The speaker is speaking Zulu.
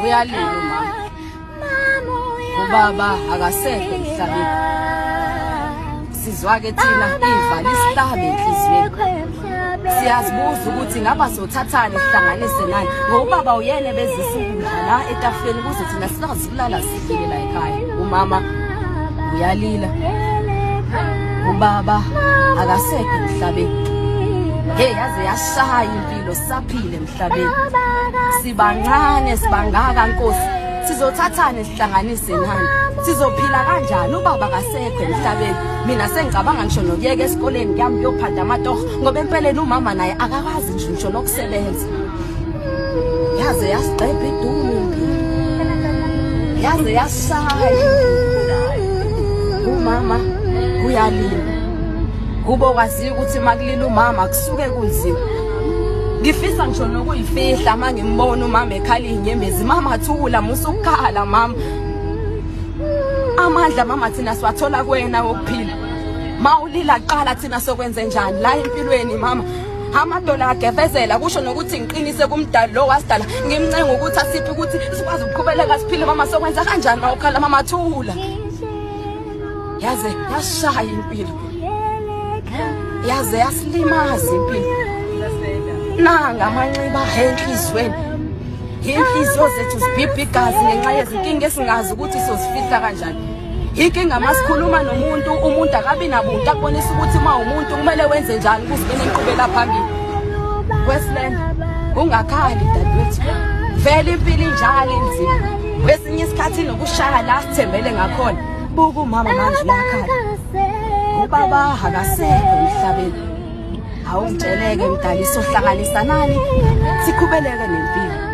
uyalila mama. Ubaba akasekho emhlabeni. Sizwa ke thina ivali isihlabe enhliziyweni. Siyazibuza ukuthi ngaba sothathana sihlanganise nani ngoba ubaba uyena bezisukudla la etafuleni kuze thina sikwazi ukulala sidlile la ekhaya. Umama uyalila. Ubaba akasekho emhlabeni. Hey yaze yashaya impilo saphile emhlabeni. Sibancane sibangaka Nkosi. Sizothathana sihlanganise nani? Sizophila kanjani ubaba akasekho emhlabeni? Mina sengicabanga ngisho nokuyeka esikoleni ngiyami kuyophanda amatoho ngoba empeleni umama naye akakwazi ngisho nokusebenza. Yaze yasiqepha idumo impilo. Yaze yashaya. Umama uyalila. Kubo kwaziyo ukuthi makulila umama kusuke kunzima. Ngifisa ngisho nokuyifihla mangimbona umama ekhala inyembezi. Mama thula musukhala mama. Amandla mama thina siwathola kuwena wokuphila. Mawulila qala thina sokwenze njani la empilweni mama. Amadola agevezela kusho nokuthi ngiqinise kumdali lo wasidala. Ngimncenga ukuthi asiphi ukuthi sikwazi ukuqhubeleka siphile mama sokwenza kanjani mawukhala mama thula. Yaze yashaya impilo. Yaze yasilimaza impilo. Nanga amanxiba enhlizweni. Inhliziyo zethu zibhibha igazi ngenxa yezinkinga esingazi ukuthi sizifihla kanjani. Inkinga masikhuluma nomuntu, umuntu akabi nabuntu akubonisa ukuthi uma umuntu kumele wenze njani ukuzibona enqubela phambili. Wesland ungakhali dadewethu. Vele impilo injalo inzima. Kwesinye isikhathi nokushaya la sithembele ngakhona. Buka umama manje uyakhala. Ubaba akasekho emhlabeni. Awungitsheleke mdali sohlanganisa nani sikhubeleke nempilo.